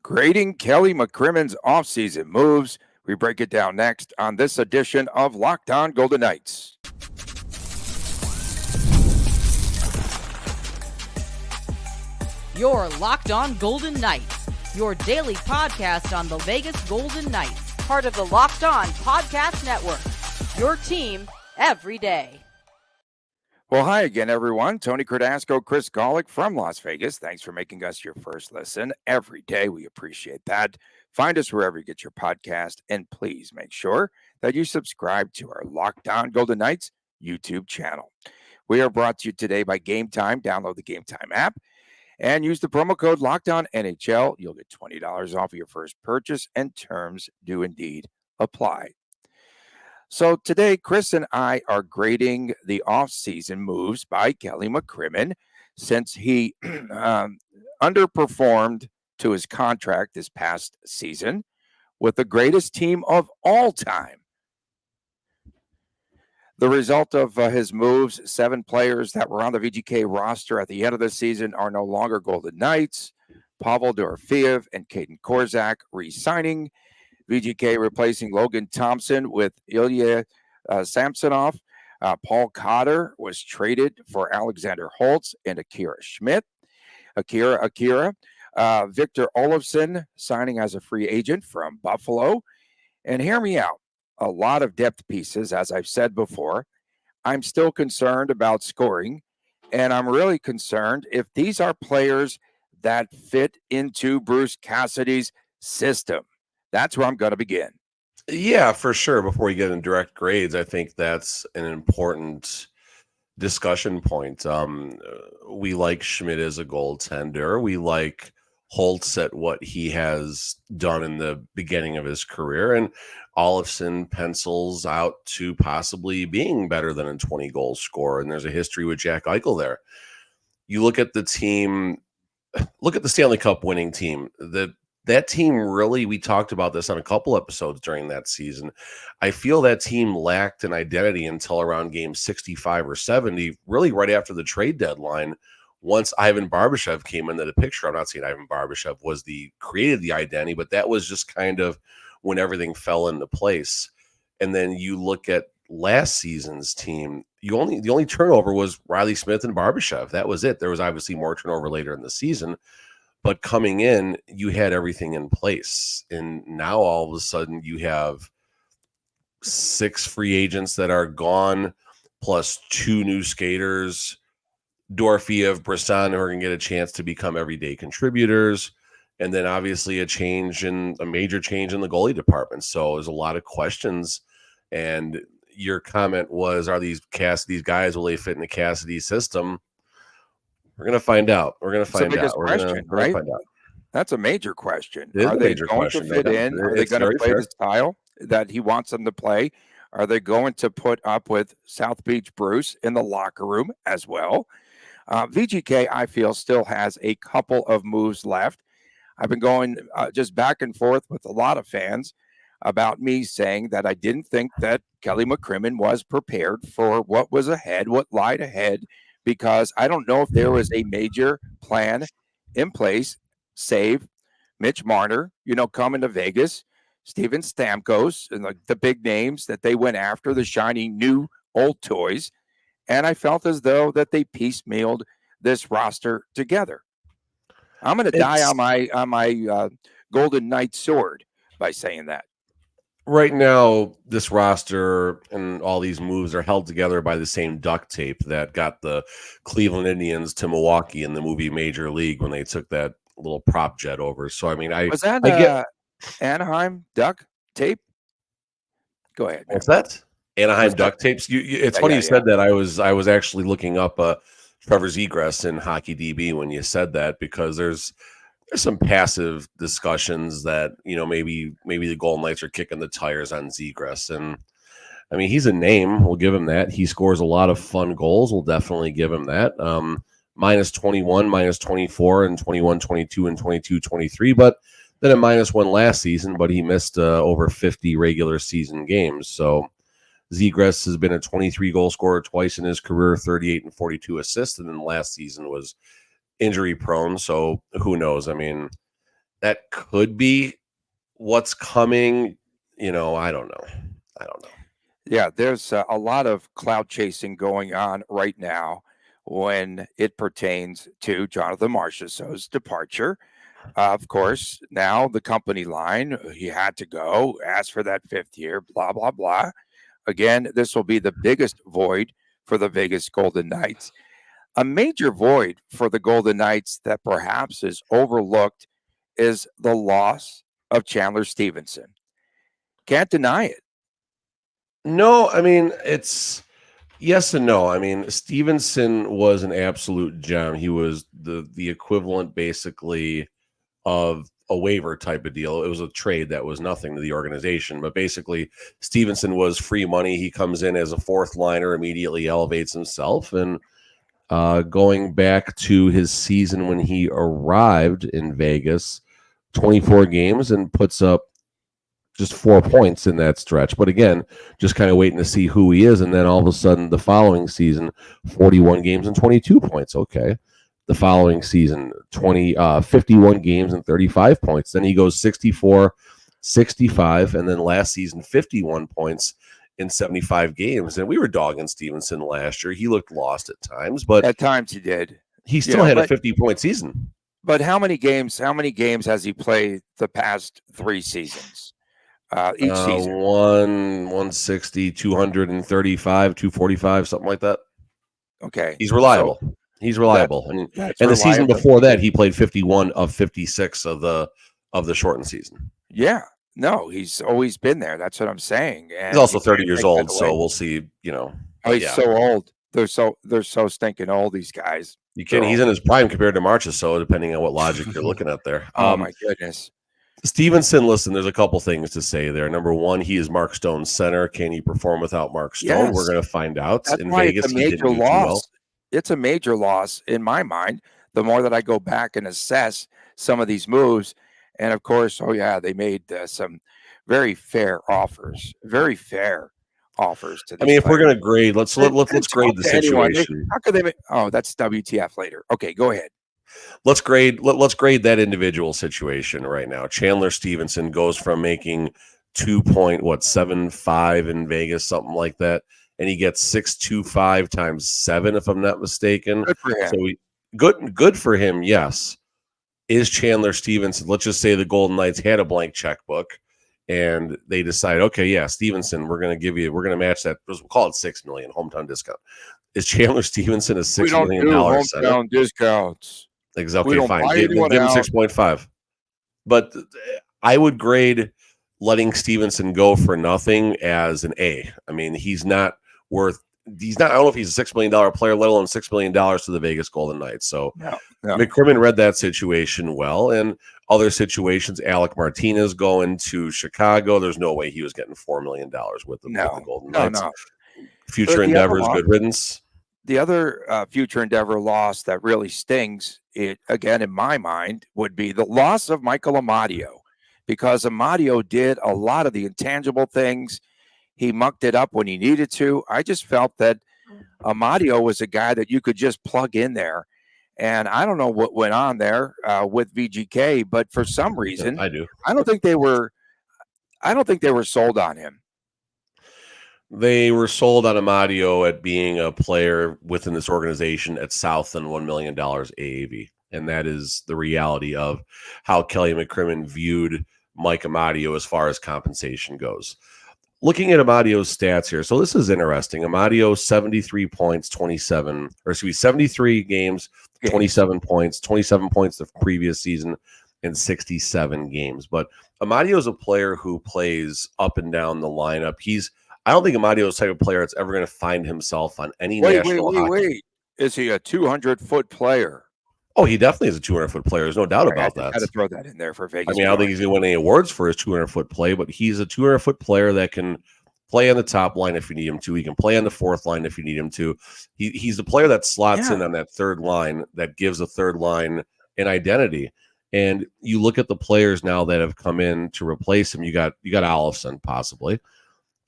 Grading Kelly McCrimmon's offseason moves. We break it down next on this edition of Locked On Golden Knights. You're Locked On Golden Knights, your daily podcast on the Vegas Golden Knights, part of the Locked On Podcast Network, your team every day. Well, hi again, everyone. Tony Cardasco, Chris Golick from Las Vegas. Thanks for making us your first listen every day. We appreciate that. Find us wherever you get your podcast, and please make sure that you subscribe to our Locked On Golden Knights YouTube channel. We are brought to you today by Gametime. Download the Gametime app and use the promo code LOCKEDONNHL. You'll get $20 off of your first purchase, and terms do indeed apply. So today, Chris and I are grading the offseason moves by Kelly McCrimmon since he underperformed to his contract this past season with the greatest team of all time. The result of his moves, 7 players that were on the VGK roster at the end of the season are no longer Golden Knights. Pavel Dorofeev and Caden Korzak re-signing. VGK replacing Logan Thompson with Ilya Samsonov. Paul Cotter was traded for Alexander Holtz and Akira Schmidt. Victor Olofsson signing as a free agent from Buffalo. And hear me out. A lot of depth pieces, as I've said before. I'm still concerned about scoring, and I'm really concerned if these are players that fit into Bruce Cassidy's system. That's where I'm going to begin. Yeah, for sure. Before we get in direct grades, I think that's an important discussion point. We like Schmidt as a goaltender. We like Holtz at what he has done in the beginning of his career. And Olofsson pencils out to possibly being better than a 20-goal scorer. And there's a history with Jack Eichel there. You look at the team, look at the Stanley Cup winning team. That team really, we talked about this on a couple episodes during that season. I feel that team lacked an identity until around game 65 or 70, really right after the trade deadline. Once Ivan Barbashev came into the picture, I'm not saying Ivan Barbashev created the identity, but that was just kind of when everything fell into place. And then you look at last season's team, the only turnover was Riley Smith and Barbashev. That was it. There was obviously more turnover later in the season. But coming in, you had everything in place. And now all of a sudden you have 6 free agents that are gone, plus 2 new skaters, Dorofeev, Brisson, who are going to get a chance to become everyday contributors. And then obviously a major change in the goalie department. So there's a lot of questions. And your comment was, are these Cassidy's guys, will they fit in the Cassidy system? We're going to find out. We're going to find out. We're going to find out. That's a major question. Are they going to fit in? Are they going to play the style that he wants them to play? Are they going to put up with South Beach Bruce in the locker room as well? VGK, I feel, still has a couple of moves left. I've been going just back and forth with a lot of fans about me saying that I didn't think that Kelly McCrimmon was prepared for what was ahead, what lied ahead, because I don't know if there was a major plan in place, save Mitch Marner, coming to Vegas, Steven Stamkos, and the big names that they went after, the shiny new old toys. And I felt as though that they piecemealed this roster together. I'm going to die on my Golden Knight sword by saying that. Right now, this roster and all these moves are held together by the same duct tape that got the Cleveland Indians to Milwaukee in the movie Major League when they took that little prop jet over. So, I mean, was that Anaheim duct tape? Go ahead. What's that? Anaheim duct tapes. It's funny you said that. I was actually looking up Trevor Zegras in Hockey DB when you said that, because there's some passive discussions that, maybe the Golden Knights are kicking the tires on Zegras. And I mean, he's a name. We'll give him that. He scores a lot of fun goals. We'll definitely give him that. Minus 21, minus 24, and 21, 22, and 22, 23. But then a -1 last season, but he missed over 50 regular season games. So Zegras has been a 23 goal scorer twice in his career, 38 and 42 assists, and then last season was injury prone. So who knows? I mean, that could be what's coming. I don't know. Yeah, there's a lot of cloud chasing going on right now when it pertains to Jonathan Marchessault's departure. Of course, now the company line, he had to go, ask for that 5th year, blah, blah, blah. Again, this will be the biggest void for the Vegas Golden Knights. A major void for the Golden Knights that perhaps is overlooked is the loss of Chandler Stevenson. Can't deny it. No, I mean, it's yes and no. I mean, Stevenson was an absolute gem. He was the equivalent basically of a waiver type of deal. It was a trade that was nothing to the organization, but basically Stevenson was free money. He comes in as a 4th liner, immediately elevates himself, and going back to his season when he arrived in Vegas, 24 games and puts up just 4 points in that stretch. But again, just kind of waiting to see who he is. And then all of a sudden, the following season, 41 games and 22 points. Okay. The following season, 51 games and 35 points. Then he goes 64, 65, and then last season, 51 points in 75 games. And we were dogging Stevenson last year. He looked lost at times, but at times he did. He still had a 50-point season. But how many games has he played the past 3 seasons? Each season? 160, 235, 245, something like that. Okay. He's reliable. He's reliable. And the season before that, he played 51 of 56 of the shortened season. Yeah. No, he's always been there. That's what I'm saying. And he's also 30 years old, so we'll see, Oh, he's so old. They're so stinking old, these guys. He's in his prime compared to Marchessault, depending on what logic you're looking at there. Oh my goodness. Stevenson, listen, there's a couple things to say there. Number one, he is Mark Stone's center. Can he perform without Mark Stone? Yes. We're going to find out. That's in why Vegas, it's a major loss. It's a major loss in my mind. The more that I go back and assess some of these moves, and of course, they made some very fair offers. Very fair offers to. I mean, if we're going to grade, let's grade the situation. How could they? That's WTF later. Okay, go ahead. Let's grade that individual situation right now. Chandler Stevenson goes from making 2.75 in Vegas, something like that, and he gets 625 times 7, if I'm not mistaken. Good for him. So good for him. Yes. Is Chandler Stevenson? Let's just say the Golden Knights had a blank checkbook, and they decide, okay, yeah, Stevenson, we're going to match that. We'll call it $6 million hometown discount. Is Chandler Stevenson a $6 million hometown discounts? Exactly. Fine. Give him 6.5. But I would grade letting Stevenson go for nothing as an A. I mean, I don't know if he's a $6 million player, let alone $6 million to the Vegas Golden Knights. So no. McCrimmon read that situation well. And other situations, Alec Martinez going to Chicago, there's no way he was getting $4 million with the Golden Knights. No. Future endeavors, good riddance. The other future endeavor loss that really stings, again, in my mind, would be the loss of Michael Amadio, because Amadio did a lot of the intangible things. He mucked it up when he needed to. I just felt that Amadio was a guy that you could just plug in there. And I don't know what went on there with VGK, but for some reason, I don't think they were sold on him. They were sold on Amadio at being a player within this organization at south than $1 million AAV. And that is the reality of how Kelly McCrimmon viewed Mike Amadio as far as compensation goes. Looking at Amadio's stats here. So this is interesting. Amadio, 73 points, 73 games, 27 points, 27 points the previous season, and 67 games. But Amadio is a player who plays up and down the lineup. I don't think Amadio is the type of player that's ever going to find himself on any national hockey. Wait. Is he a 200-foot player? Oh, he definitely is a 200-foot player. There's no doubt about that. I had to throw that in there for Vegas. I mean, I don't think he's going to win any awards for his 200-foot play, but he's a 200-foot player that can play on the top line if you need him to. He can play on the fourth line if you need him to. He's the player that slots in on that third line, that gives a third line an identity. And you look at the players now that have come in to replace him. You got Olofsson, possibly.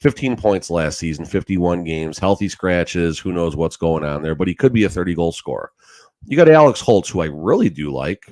15 points last season, 51 games, healthy scratches. Who knows what's going on there, but he could be a 30-goal scorer. You got Alex Holtz, who I really do like,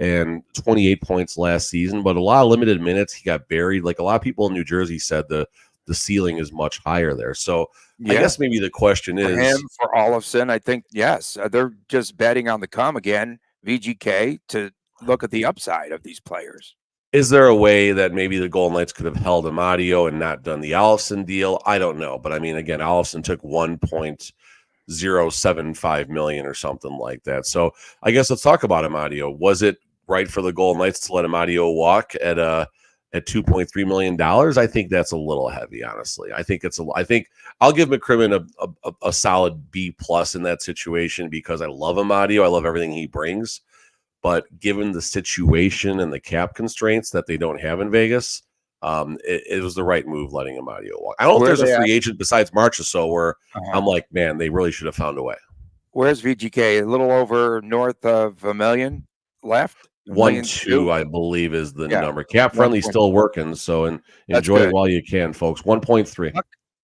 and 28 points last season, but a lot of limited minutes. He got buried. Like a lot of people in New Jersey said, the ceiling is much higher there. So I guess maybe the question for is, him, for Olofsson, I think, yes, they're just betting on the come again, VGK, to look at the upside of these players. is there a way that maybe the Golden Knights could have held Amadio and not done the Olofsson deal? I don't know. But I mean, again, Olofsson took $1.075 million or something like that. So I guess let's talk about Amadio. Was it right for the Golden Knights to let Amadio walk at $2.3 million? I think that's a little heavy, honestly. I think I'll give McCrimmon a solid B+ in that situation because I love Amadio. I love everything he brings. But given the situation and the cap constraints that they don't have in Vegas, it was the right move letting Amadio walk. I don't know if there's a free agent besides March or so where I'm like, man, they really should have found a way. Where's VGK? A little over north of $1 million left? 1.2, I believe, is the number. Cap friendly still working, so enjoy it while you can, folks. 1.3.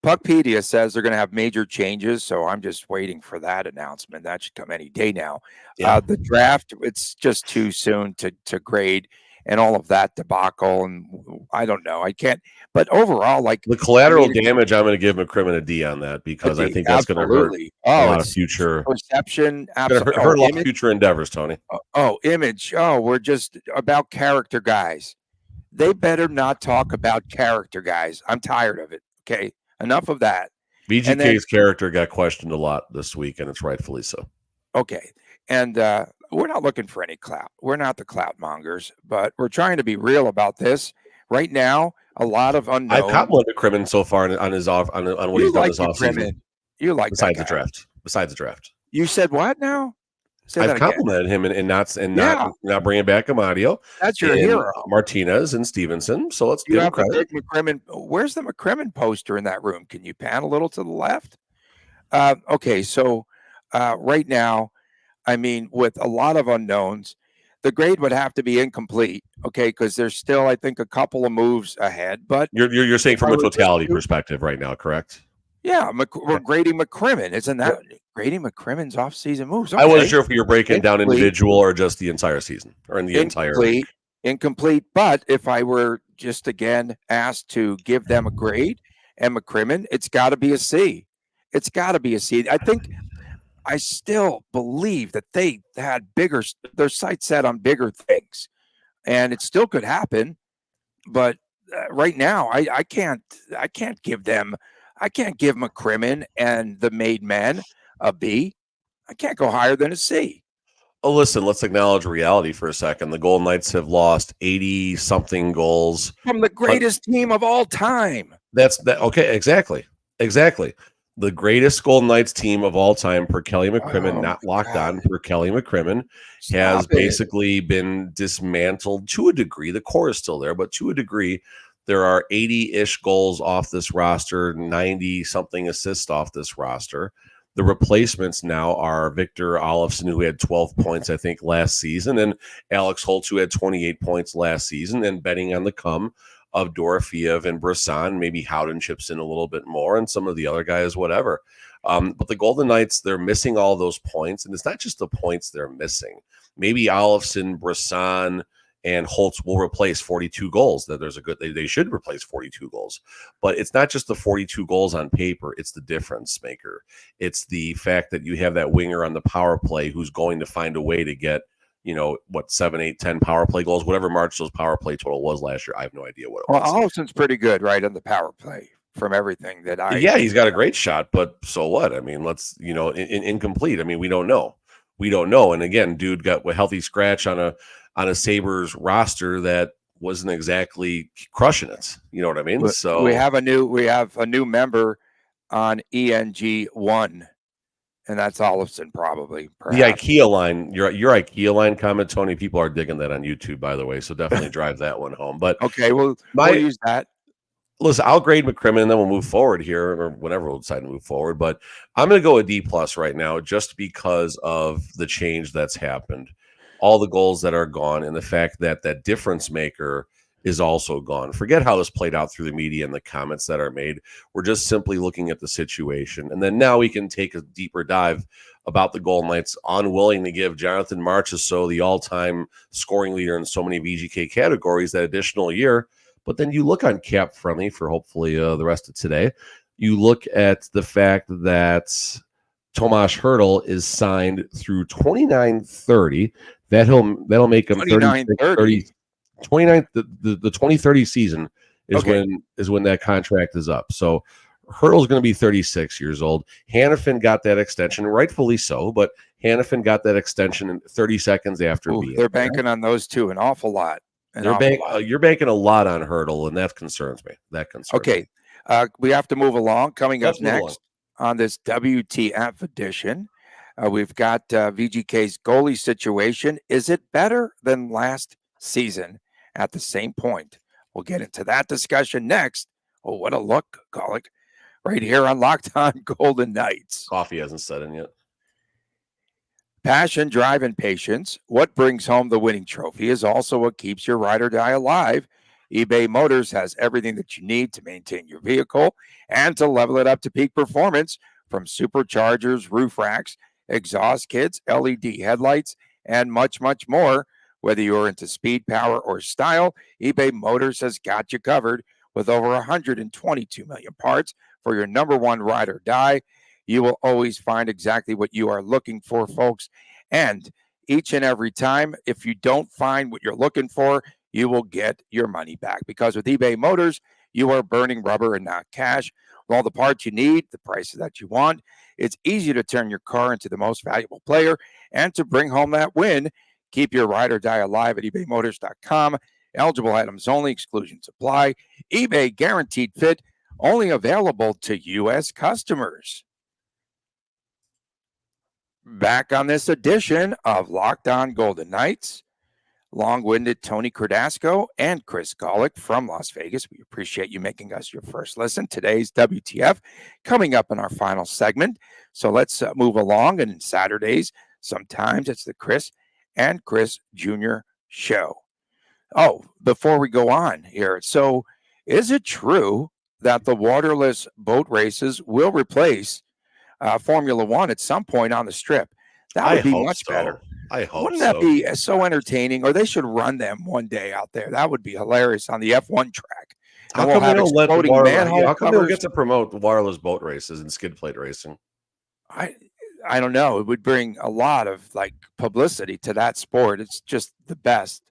Puckpedia says they're going to have major changes, so I'm just waiting for that announcement. That should come any day now. Yeah. The draft, it's just too soon to grade and all of that debacle, and I don't know. I can't. But overall, like the collateral damage, I'm going to give McCrimmon a D on that because I think that's going to hurt a lot of future perception. Absolutely, hurt a lot of future endeavors, Tony. Image. We're just about character guys. They better not talk about character guys. I'm tired of it. Okay. Enough of that. VGK's character got questioned a lot this week, and it's rightfully so. Okay. And we're not looking for any clout. We're not the clout mongers, but we're trying to be real about this. Right now, a lot of unknown. I've complimented McCrimmon so far on his on what he's done this offseason. You like besides the draft. Besides the draft. You said what now? I've complimented him and not bringing back Amadio. That's your hero, Martinez and Stevenson. So let's give him credit. McCrimmon. Where's the McCrimmon poster in that room? Can you pan a little to the left? Okay, so right now, I mean, with a lot of unknowns, the grade would have to be incomplete. Okay, because there's still, I think, a couple of moves ahead. But you're saying from a totality perspective right now, correct? Yeah, we're grading McCrimmon. Isn't that grading McCrimmon's offseason moves? Okay. I wasn't sure if you were breaking down individual or just the entire season or in the entire incomplete. But if I were just again asked to give them a grade and McCrimmon, it's got to be a C. It's got to be a C. I still believe that they had their sights set on bigger things, and it still could happen. But right now, I can't give them. I can't give McCrimmon and the made men a B. I can't go higher than a C. Oh, listen, let's acknowledge reality for a second. The Golden Knights have lost 80-something goals from the greatest team of all time. Okay, exactly. The greatest Golden Knights team of all time per Kelly McCrimmon, not locked on per Kelly McCrimmon, has basically been dismantled to a degree. The core is still there, but to a degree. There are 80-ish goals off this roster, 90-something assists off this roster. The replacements now are Victor Olofsson, who had 12 points, I think, last season, and Alex Holtz, who had 28 points last season, and betting on the come of Dorofeev and Brisson. Maybe Howden chips in a little bit more, and some of the other guys, whatever. But the Golden Knights, they're missing all those points, and it's not just the points they're missing. Maybe Olofsson, Brisson, and Holtz will replace 42 goals. That there's they should replace 42 goals, but it's not just the 42 goals on paper. It's the difference maker. It's the fact that you have that winger on the power play who's going to find a way to get, 7, 8, 10 power play goals, whatever Marshall's power play total was last year. I have no idea what it was. Well, Olofsson's pretty good, right, on the power play from everything that Yeah, he's got a great shot, but so what? I mean, let's, incomplete. I mean, we don't know. And again, dude got a healthy scratch on a Sabres roster that wasn't exactly crushing it. You know what I mean? So we have a new member on ENG1, and that's Olofsson probably. Perhaps. The IKEA line, your IKEA line comment, Tony, people are digging that on YouTube, by the way. So definitely drive that one home. But okay, we'll use that. Listen, I'll grade McCrimmon and then we'll move forward here, or whenever we'll decide to move forward. But I'm going to go a D+ right now, just because of the change that's happened. All the goals that are gone, and the fact that that difference maker is also gone. Forget how this played out through the media and the comments that are made. We're just simply looking at the situation. And then now we can take a deeper dive about the Golden Knights unwilling to give Jonathan Marchessault the all-time scoring leader in so many VGK categories that additional year. But then you look on Cap Friendly for hopefully the rest of today. You look at the fact that Tomas Hertl is signed through 29-30. That'll make him 29-30. 29 the 2030 season is when that contract is up. So Hertl's going to be 36 years old. Hannafin got that extension, rightfully so, but Hannafin got that extension in 30 seconds after being they're banking on those two an awful lot. You're banking a lot on Hertl, and that concerns me. Okay. We have to move along. Coming up next on this WTF edition, we've got VGK's goalie situation. Is it better than last season at the same point? We'll get into that discussion next. Oh, what a look, Golick. Right here on Locked On Golden Knights. Coffee hasn't set in yet. Passion, drive, and patience. What brings home the winning trophy is also what keeps your ride or die alive. eBay Motors has everything that you need to maintain your vehicle and to level it up to peak performance, from superchargers, roof racks, exhaust kits, LED headlights, and much, much more. Whether you're into speed, power, or style, eBay Motors has got you covered with over 122 million parts for your number one ride or die. You will always find exactly what you are looking for, folks. And each and every time, if you don't find what you're looking for, you will get your money back. Because with eBay Motors, you are burning rubber and not cash. With all the parts you need, the prices that you want, it's easy to turn your car into the most valuable player and to bring home that win. Keep your ride or die alive at ebaymotors.com. Eligible items only. Exclusions apply. eBay guaranteed fit. Only available to U.S. customers. Back on this edition of Locked On Golden Knights, long-winded Tony Cardasco and Chris Golick from Las Vegas. We appreciate you making us your first listen. Today's WTF coming up in our final segment. So let's move along. And Saturdays, sometimes it's the Chris and Chris Jr. show. Oh, before we go on here, so is it true that the waterless boat races will replace Formula One at some point on the strip? That would be much better. I hope. Wouldn't that be so entertaining? Or they should run them one day out there. That would be hilarious on the F1 track. How come they don't let the how come they don't get to promote the wireless boat races and skid plate racing? I don't know. It would bring a lot of publicity to that sport. It's just the best.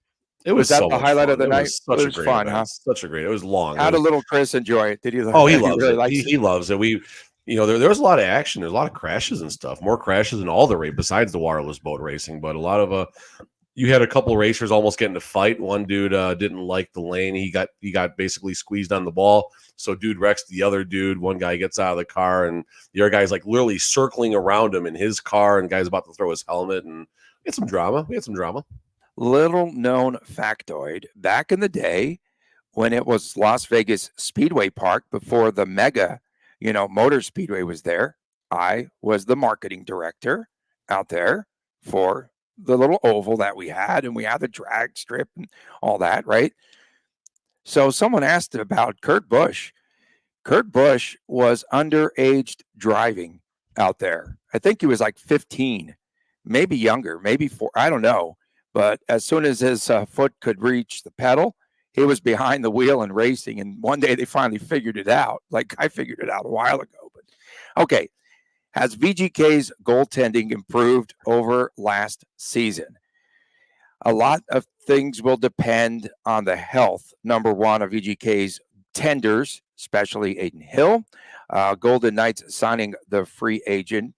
It was that so the highlight fun. of the night? It was fun, huh? Such a great. It was long. How did little Chris enjoy it? Did he? Oh, he loves it. He loves it. There was a lot of action. There's a lot of crashes and stuff. More crashes than all the race besides the wireless boat racing. But a lot of you had a couple racers almost getting to fight. One dude didn't like the lane. He got basically squeezed on the ball. So dude wrecks the other dude. One guy gets out of the car, and the other guy's literally circling around him in his car, and the guy's about to throw his helmet. And we had some drama. Little known factoid: back in the day when it was Las Vegas Speedway Park, before the mega Motor Speedway was there, I was the marketing director out there for the little oval that we had, and we had the drag strip and all that, right? So someone asked about Kurt Busch. Kurt Busch was underage driving out there. I think he was 15, maybe younger, maybe 4, I don't know. But as soon as his foot could reach the pedal, he was behind the wheel and racing. And one day they finally figured it out. I figured it out a while ago. But okay, has VGK's goaltending improved over last season? A lot of things will depend on the health, number one, of VGK's tenders, especially Aiden Hill. Golden Knights signing the free agent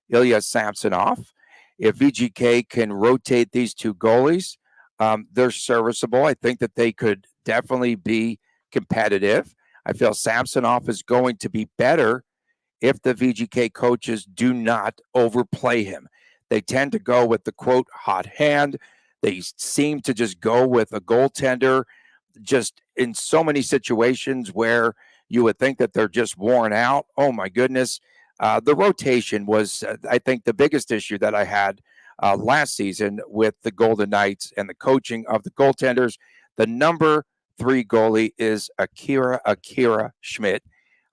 Ilya Samsonov. If VGK can rotate these two goalies, they're serviceable. I think that they could definitely be competitive. I feel Samsonov is going to be better if the VGK coaches do not overplay him. They tend to go with the, quote, hot hand. They seem to just go with a goaltender just in so many situations where you would think that they're just worn out. Oh, my goodness. The rotation was, I think, the biggest issue that I had last season with the Golden Knights and the coaching of the goaltenders. The number 3 goalie is Akira Schmidt.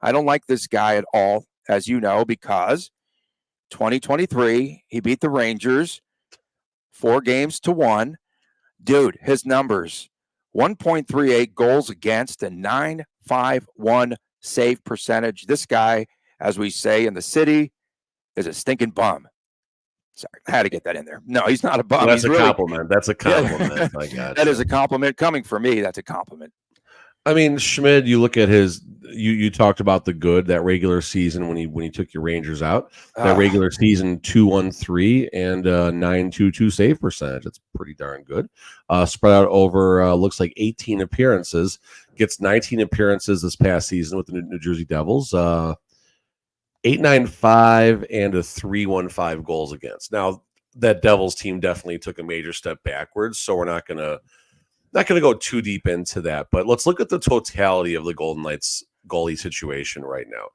I don't like this guy at all, as you know, because 2023, he beat the Rangers 4-1. Dude, his numbers, 1.38 goals against and 9.51 save percentage. This guy, as we say in the city, is a stinking bum. Sorry, I had to get that in there. No, he's not a bum. That's he's a compliment. That's a compliment. I got that is a compliment. Coming from me, that's a compliment. I mean, Schmidt, you look at his you talked about the good, that regular season when he took your Rangers out. That regular season 2.13 and 9.22 save percentage. That's pretty darn good. Spread out over looks like 18 appearances. Gets 19 appearances this past season with the New Jersey Devils. 8.95 and a 3.15 goals against. Now, that Devils team definitely took a major step backwards, so we're not gonna go too deep into that. But let's look at the totality of the Golden Knights goalie situation right now.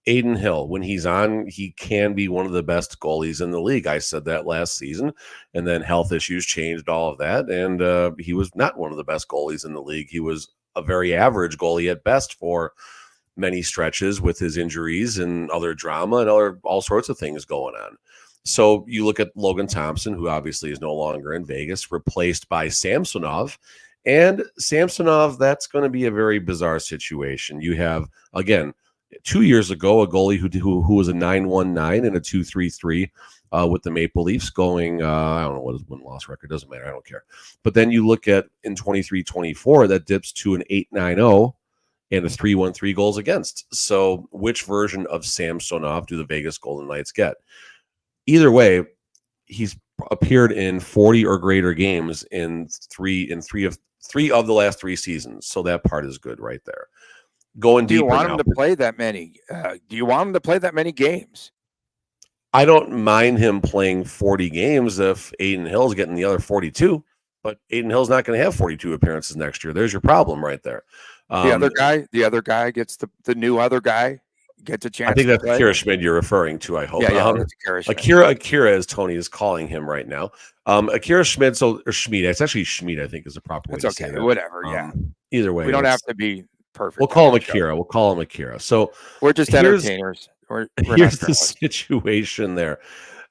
Adin Hill, when he's on, he can be one of the best goalies in the league. I said that last season, and then health issues changed all of that, and he was not one of the best goalies in the league. He was a very average goalie at best for many stretches with his injuries and other drama and all sorts of things going on. So you look at Logan Thompson, who obviously is no longer in Vegas, replaced by Samsonov. And Samsonov, that's going to be a very bizarre situation. You have, again, 2 years ago, a goalie who was a 9.19 and a 2.33 with the Maple Leafs going, I don't know what his win-loss record, doesn't matter, I don't care. But then you look at in 23-24, that dips to an 8.90 and a 3.13 goals against. So which version of Samsonov do the Vegas Golden Knights get? Either way, he's appeared in 40 or greater games in three of the last 3 seasons. So that part is good right there. Going deeper. Do you want him to play that many? Do you want him to play that many games? I don't mind him playing 40 games if Adin Hill's getting the other 42, but Adin Hill's not going to have 42 appearances next year. There's your problem right there. The other guy gets the new other guy gets a chance. I think that's Akira Schmidt you're referring to, I hope. Yeah, Akira Schmidt. Akira, as Tony is calling him right now. Akira Schmidt, or Schmidt. It's actually Schmidt, I think, is the proper way to say that. Whatever, yeah. Either way. We don't have to be perfect. We'll call him Akira. We'll call him Akira. So we're just entertainers. Here's the situation there.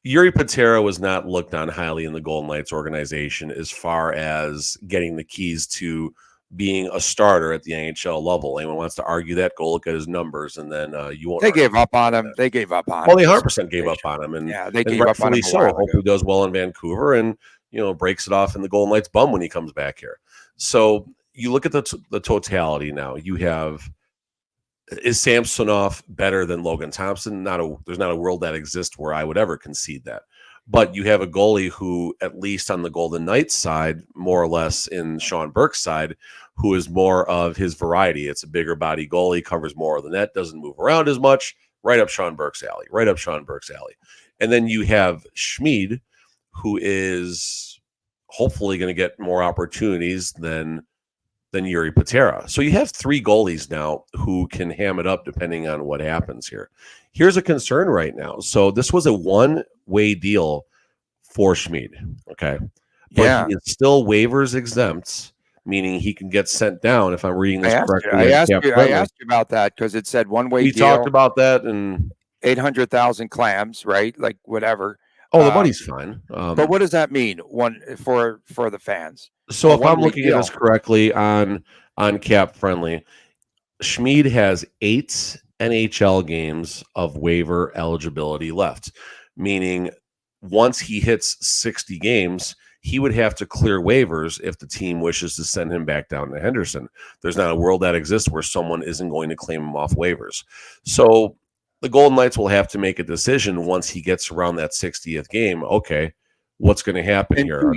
Yuri Patera was not looked on highly in the Golden Knights organization as far as getting the keys to being a starter at the NHL level. Anyone wants to argue that, go look at his numbers, and then you won't. They gave up on him. They gave up on him. Well, they 100% gave up on him, and they gave up on him. So hope he does well in Vancouver, and breaks it off in the Golden Knights bum when he comes back here. So you look at the totality now. You have, is Samsonov better than Logan Thompson? There's not a world that exists where I would ever concede that. But you have a goalie who, at least on the Golden Knights side, more or less in Sean Burke's side, who is more of his variety. It's a bigger body goalie, covers more of the net, doesn't move around as much. Right up Sean Burke's alley. And then you have Schmid, who is hopefully going to get more opportunities than Yuri Patera. So you have 3 goalies now who can ham it up depending on what happens here. Here's a concern right now. So this was a one-way deal for Schmid, okay? But he is still waivers exempt, meaning he can get sent down if I'm reading this correctly. I asked you about that because it said one-way deal. We talked about that, and 800,000 clams, right? Like whatever. Oh, the money's fine. But what does that mean for the fans? So if I'm looking at this correctly on Cap Friendly, Schmid has 8 NHL games of waiver eligibility left, meaning once he hits 60 games, he would have to clear waivers if the team wishes to send him back down to Henderson. There's not a world that exists where someone isn't going to claim him off waivers. So the Golden Knights will have to make a decision once he gets around that 60th game. Okay, what's going to happen here?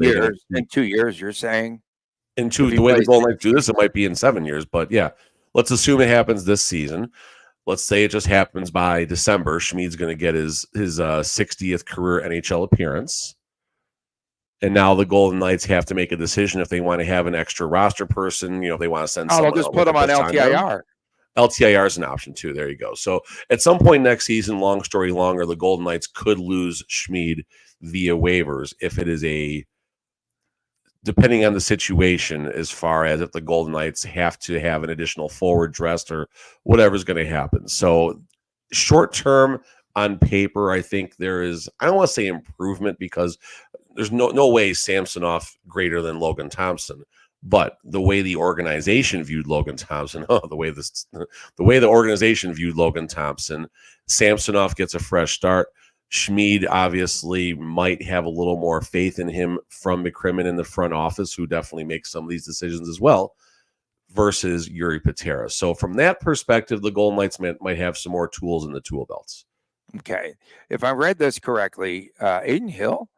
In 2 years, you're saying? The way the Golden Knights do this, it might be in 7 years. But yeah, let's assume it happens this season. Let's say it just happens by December. Schmid's going to get his 60th career NHL appearance. And now the Golden Knights have to make a decision if they want to have an extra roster person, if they want to send someone. They'll just put them on LTIR. LTIR is an option too. There you go. So at some point next season, long story longer, the Golden Knights could lose Schmid via waivers if it is a depending on the situation, as far as if the Golden Knights have to have an additional forward dressed or whatever's going to happen. So short term on paper, I think there is, I don't want to say improvement because there's no way Samsonov greater than Logan Thompson. But the way the organization viewed Logan Thompson, the way the organization viewed Logan Thompson, Samsonov gets a fresh start. Schmid obviously might have a little more faith in him from McCrimmon in the front office, who definitely makes some of these decisions as well, versus Yuri Patera. So from that perspective, the Golden Knights might have some more tools in the tool belts. Okay. If I read this correctly, Aiden Hill,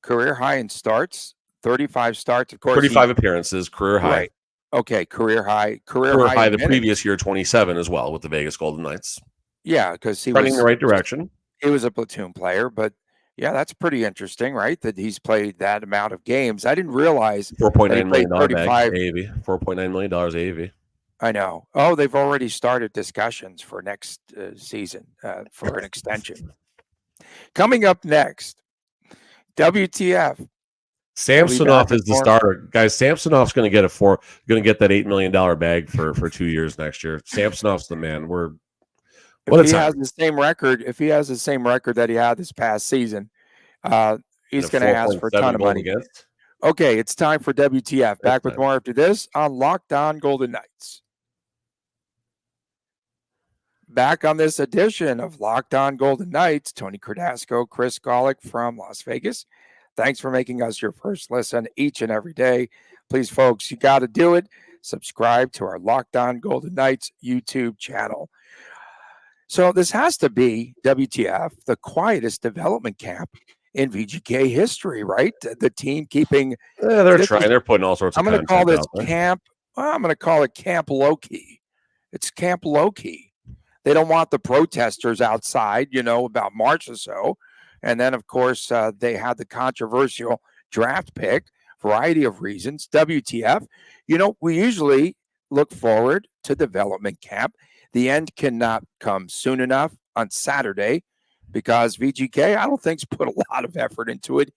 career high in starts, 35 starts. Of course, 35 appearances, career high. Right. Okay, career high the previous year, 27 as well with the Vegas Golden Knights. Yeah, because he running was in the right direction. He was a platoon player, but yeah, that's pretty interesting, right? That he's played that amount of games. I didn't realize $4.9 million AAV. $4.9 million AAV. I know. Oh, they've already started discussions for next season for an extension. Coming up next, WTF. Samsonov is the starter, guys. Samsonov's going to get that $8 million bag for 2 years next year. Samsonov's the man. If he has the same record that he had this past season, he's going to ask for a ton of money. Okay, it's time for WTF. Back with more after this on Locked On Golden Knights. Back on this edition of Locked On Golden Knights, Tony Cardasco, Chris Golick from Las Vegas. Thanks for making us your first listen each and every day. Please, folks, you got to do it. Subscribe to our Locked On Golden Knights YouTube channel. So this has to be, WTF, the quietest development camp in VGK history, right? The team keeping... they're trying. They're putting all sorts of... I'm going to call this camp... Well, I'm going to call it Camp Low-Key. It's Camp Low-Key. They don't want the protesters outside, about March or so. And then, of course, they had the controversial draft pick, variety of reasons. WTF. We usually look forward to development camp. The end cannot come soon enough on Saturday because VGK, I don't think, has put a lot of effort into it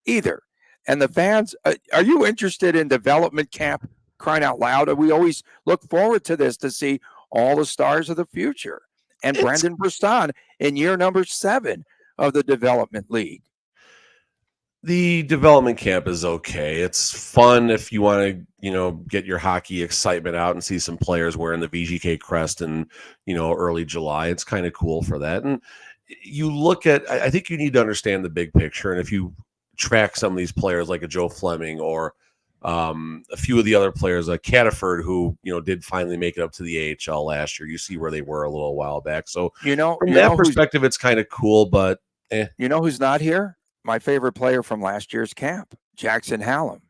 either. And the fans, are you interested in development camp? Crying out loud. We always look forward to this to see all the stars of the future. And Brendan Brisson in year number 7 of the development league. The development camp is okay. It's fun if you want to, get your hockey excitement out and see some players wearing the VGK crest in, early July. It's kind of cool for that. And you look at, I think you need to understand the big picture. And if you track some of these players like a Joe Fleming or a few of the other players like Cataford, who, did finally make it up to the AHL last year, you see where they were a little while back. So, from that perspective, it's kind of cool, but You know who's not here? My favorite player from last year's camp, Jackson Hallam.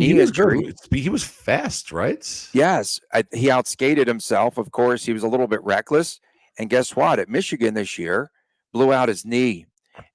He was good. He was fast, right? Yes. He outskated himself. Of course, he was a little bit reckless. And guess what? At Michigan this year, blew out his knee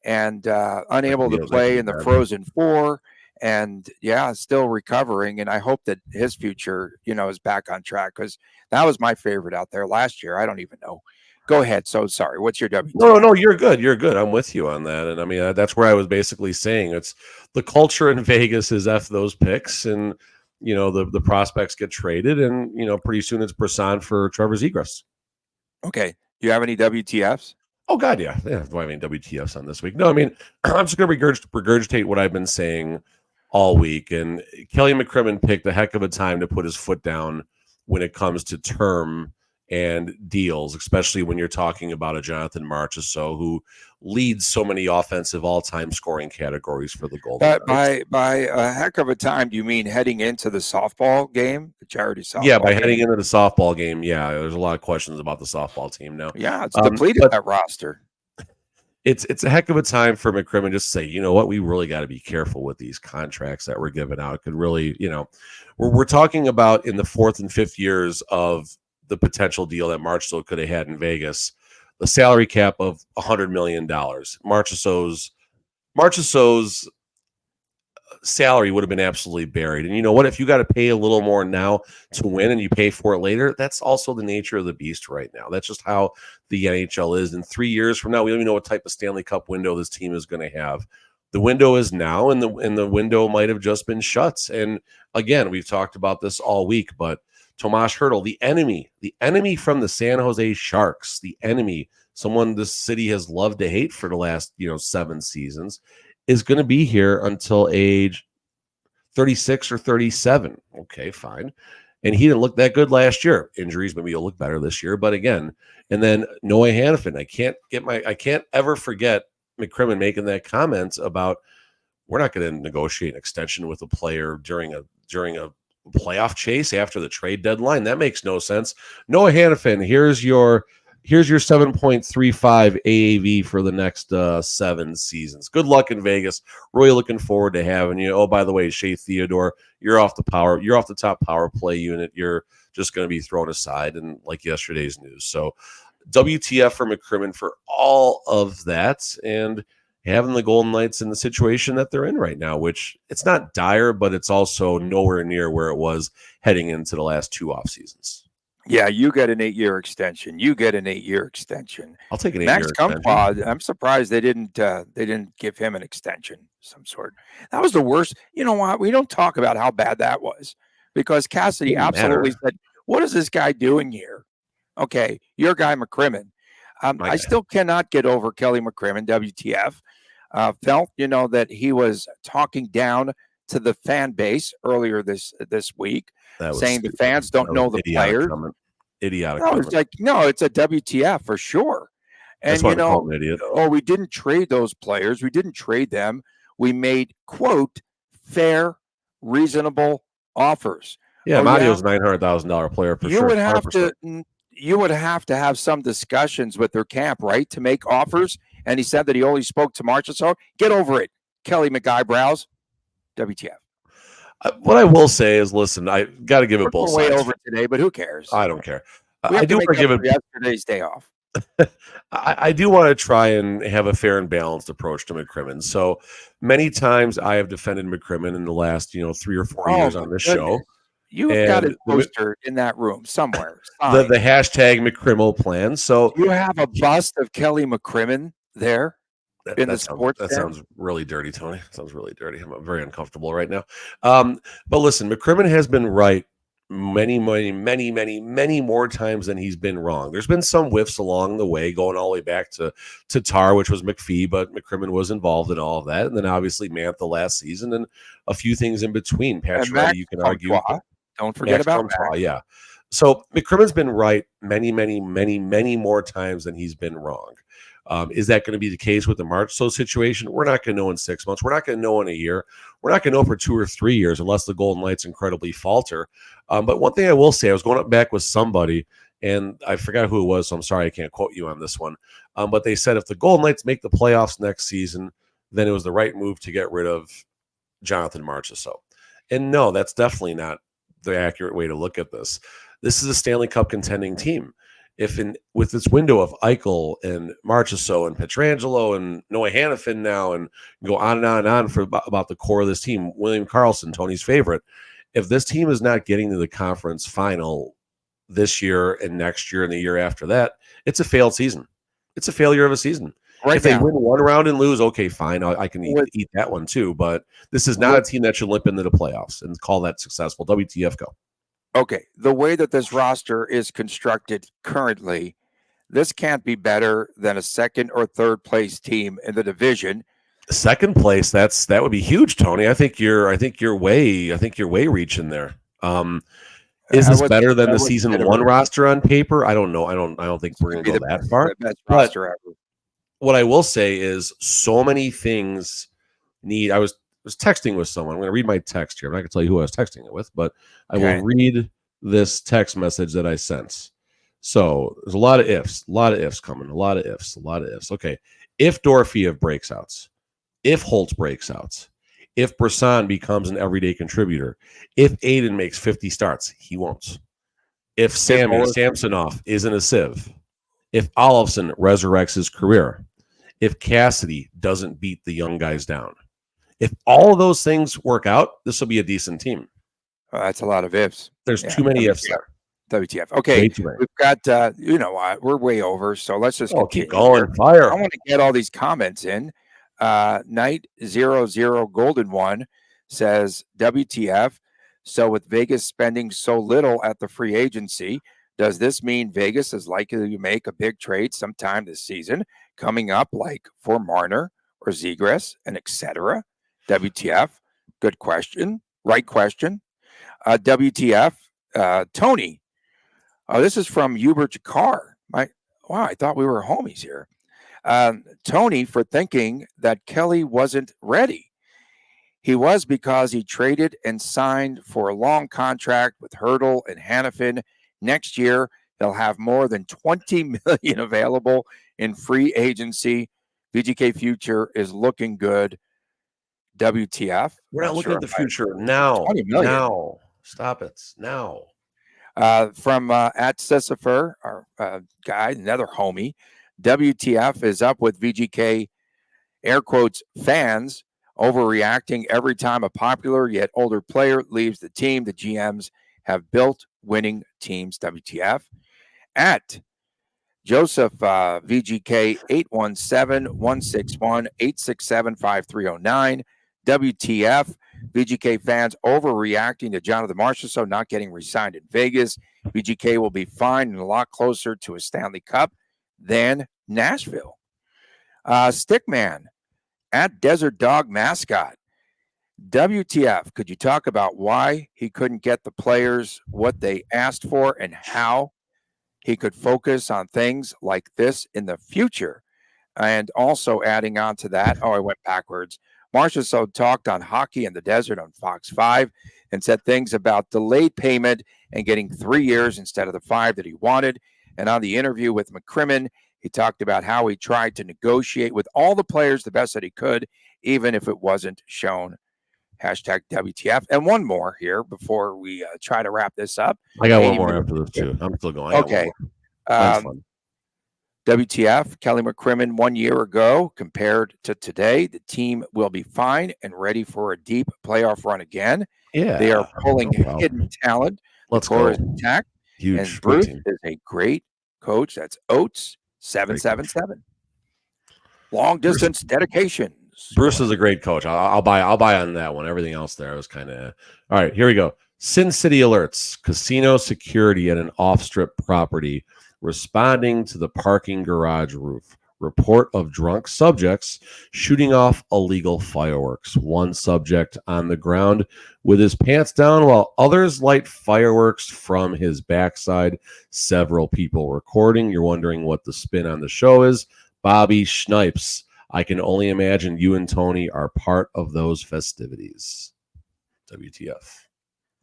and unable to play in the Frozen Four. And, still recovering. And I hope that his future, is back on track because that was my favorite out there last year. I don't even know. Go ahead. So sorry. What's your W? No, you're good. You're good. I'm with you on that. And I mean, that's where I was basically saying it's the culture in Vegas is F those picks and, the prospects get traded and, pretty soon it's Brisson for Trevor Zegras. Okay. Do you have any WTFs? Oh God. Yeah. Do I have any WTFs on this week? No, I mean, I'm just going to regurgitate what I've been saying all week. And Kelly McCrimmon picked a heck of a time to put his foot down when it comes to term and deals, especially when you're talking about a Jonathan Marchessault who leads so many offensive all-time scoring categories for the Golden Knights. By a heck of a time, do you mean heading into the softball game, the charity softball? Yeah, by heading into the softball game. Yeah, there's a lot of questions about the softball team now. Yeah, it's depleted that roster. It's a heck of a time for McCrimmon just to say, you know what, we really got to be careful with these contracts that we're giving out. It could really, we're talking about in the 4th and 5th years of the potential deal that Marchessault could have had in Vegas, the salary cap of $100 million. Marchessault's salary would have been absolutely buried. And you know what? If you got to pay a little more now to win and you pay for it later, that's also the nature of the beast right now. That's just how the NHL is. In 3 years from now, we don't even know what type of Stanley Cup window this team is going to have. The window is now, and the window might have just been shut. And again, we've talked about this all week, but Tomas Hertl, the enemy from the San Jose Sharks, the enemy, someone this city has loved to hate for the last 7 seasons, is going to be here until age 36 or 37. Okay, fine. And he didn't look that good last year. Injuries, maybe he'll look better this year. But again, and then Noah Hannafin, I can't ever forget McCrimmon making that comment about, we're not going to negotiate an extension with a player during a playoff chase after the trade deadline. That makes no sense. Noah Hannafin, here's your 7.35 AAV for the next 7 seasons. Good luck in Vegas. Really looking forward to having you. Oh, by the way, Shea Theodore, you're off the top power play unit. You're just going to be thrown aside, and like yesterday's news. So WTF for McCrimmon for all of that, and having the Golden Knights in the situation that they're in right now, which it's not dire, but it's also nowhere near where it was heading into the last 2 off seasons. Yeah, you get an 8-year extension. You get an 8-year extension. I'll take an 8-year Max extension. Comtois, I'm surprised they didn't give him an extension of some sort. That was the worst. You know what? We don't talk about how bad that was, because Cassidy absolutely said, "What is this guy doing here?" Okay, your guy McCrimmon. I still cannot get over Kelly McCrimmon. WTF? Felt that he was talking down to the fan base earlier this week, saying the fans don't know the players. Idiotic. No, it's like, no, it's a WTF for sure. And an idiot. We didn't trade those players. We didn't trade them. We made, quote, fair, reasonable offers. Yeah, Madio's $900,000 player for sure. You would have to have some discussions with their camp, right, to make offers. And he said that he only spoke to Marchessault. Get over it, Kelly McGuybrows. WTF. What I will say is, listen, I got to give it both sides. Way over today, but who cares? I don't care. I do want to give it yesterday's day off. I do want to try and have a fair and balanced approach to McCrimmon. So many times I have defended McCrimmon in the last 3 or 4 years on this show. You've got a poster in that room somewhere. The hashtag McCrimmel plan. So you have a bust of Kelly McCrimmon there. That sounds really dirty, Tony. Sounds really dirty. I'm very uncomfortable right now. But listen, McCrimmon has been right many more times than he's been wrong. There's been some whiffs along the way, going all the way back to Tar, which was McPhee, but McCrimmon was involved in all of that. And then obviously Mantha last season and a few things in between. Pacioretty, you can argue. Don't forget about Max. Yeah. So McCrimmon's been right many more times than he's been wrong. Is that going to be the case with the Marchessault situation? We're not going to know in 6 months. We're not going to know in a year. We're not going to know for 2 or 3 years unless the Golden Knights incredibly falter. But one thing I will say, I was going back with somebody, and I forgot who it was, so I'm sorry I can't quote you on this one. But they said if the Golden Knights make the playoffs next season, then it was the right move to get rid of Jonathan Marchessault. And no, that's definitely not the accurate way to look at this. This is a Stanley Cup contending team. With this window of Eichel and Marchessault and Pietrangelo and Noah Hannafin now, and go on and on and on for about the core of this team, William Karlsson, Tony's favorite. If this team is not getting to the conference final this year and next year and the year after that, it's a failed season. It's a failure of a season. Right if they win one round and lose, okay, fine. I can eat that one too. But this is not a team that should limp into the playoffs and call that successful. WTF, go. Okay, the way that this roster is constructed currently, this can't be better than a 2nd or 3rd place team in the division. 2nd place, that would be huge, Tony. I think you're way reaching there. Is this better than the season 1 roster on paper? I don't know. I don't think we're going to go that far. Best roster ever. What I will say is so many things need. I was texting with someone. I'm going to read my text here. I'm not going to tell you who I was texting it with, but I will read this text message that I sent. So there's a lot of ifs coming. A lot of ifs. Okay. If Dorofeev breaks out, if Holtz breaks out, if Brisson becomes an everyday contributor, if Aiden makes 50 starts, he won't. If Samsonov isn't a sieve, if Olofsson resurrects his career, if Cassidy doesn't beat the young guys down, if all of those things work out, this will be a decent team. That's a lot of ifs. There's too many ifs there. WTF. Okay, we've got, you know what, we're way over, so let's just keep going. Fire. I want to get all these comments in. Night 00 Golden One says, WTF? So with Vegas spending so little at the free agency, does this mean Vegas is likely to make a big trade sometime this season coming up, like for Marner or Zegras and etc.? WTF? Good question. Right question. WTF? Tony. Oh, this is from Hubert Jakar. Wow, I thought we were homies here. Tony, for thinking that Kelly wasn't ready. He was, because he traded and signed for a long contract with Hurdle and Hannafin. Next year, he'll have more than $20 million available in free agency. VGK future is looking good. WTF? We're not looking at the future now. Now. Stop it. Now. From at Sissifer, our guy, another homie. WTF is up with VGK, air quotes, fans overreacting every time a popular yet older player leaves the team. The GMs have built winning teams. WTF. At Joseph VGK 817-161-867-5309. WTF. VGK fans overreacting to Jonathan Marchessault not getting re-signed in Vegas. VGK will be fine and a lot closer to a Stanley Cup than Nashville. Stickman at Desert Dog Mascot. WTF, could you talk about why he couldn't get the players what they asked for and how he could focus on things like this in the future? And also adding on to that, I went backwards. Marchessault talked on Hockey in the Desert on Fox 5 and said things about delayed payment and getting 3 years instead of the 5 that he wanted. And on the interview with McCrimmon, he talked about how he tried to negotiate with all the players the best that he could, even if it wasn't shown. Hashtag WTF. And one more here before we try to wrap this up. I got one more after this, too. I'm still going. Okay. WTF, Kelly McCrimmon 1 year ago compared to today, the team will be fine and ready for a deep playoff run again. Yeah. They are pulling hidden talent. Let's go. Attack. Huge. And Bruce is a great coach. That's Oates 777. Long distance dedications. Bruce is a great coach. I'll buy on that one. Everything else there was kind of all right. Here we go. Sin City alerts casino security at an off-strip property responding to the parking garage roof. Report of drunk subjects shooting off illegal fireworks. One subject on the ground with his pants down while others light fireworks from his backside. Several people recording. You're wondering what the spin on the show is. Bobby Schnipes. I can only imagine you and Tony are part of those festivities. WTF.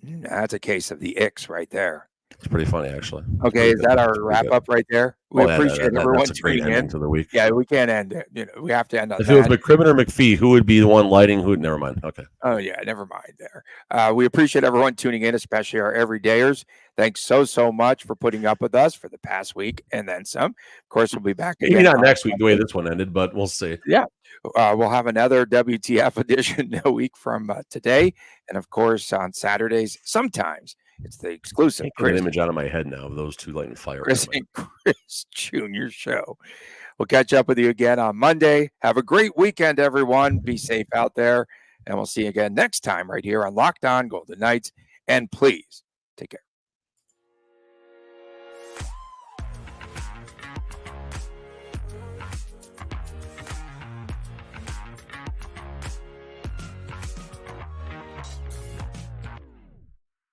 That's a case of the X right there. It's pretty funny, actually. Okay, is that our wrap up right there? We appreciate everyone tuning in to the week. Yeah, we can't end it. You know, we have to end on if that. If it was McCrimmon or McPhee, who would be the one lighting? Who? Never mind. Okay. Oh yeah, never mind there. We appreciate everyone tuning in, especially our everydayers. Thanks so much for putting up with us for the past week and then some. Of course, we'll be back again. Maybe not next week the way this one ended, but we'll see. Yeah. We'll have another WTF edition a week from today. And of course, on Saturdays, sometimes it's the exclusive. I can't get an image out of my head now of those two lighting fireworks. Chris and Chris Jr. show. We'll catch up with you again on Monday. Have a great weekend, everyone. Be safe out there. And we'll see you again next time right here on Locked On Golden Knights. And please take care.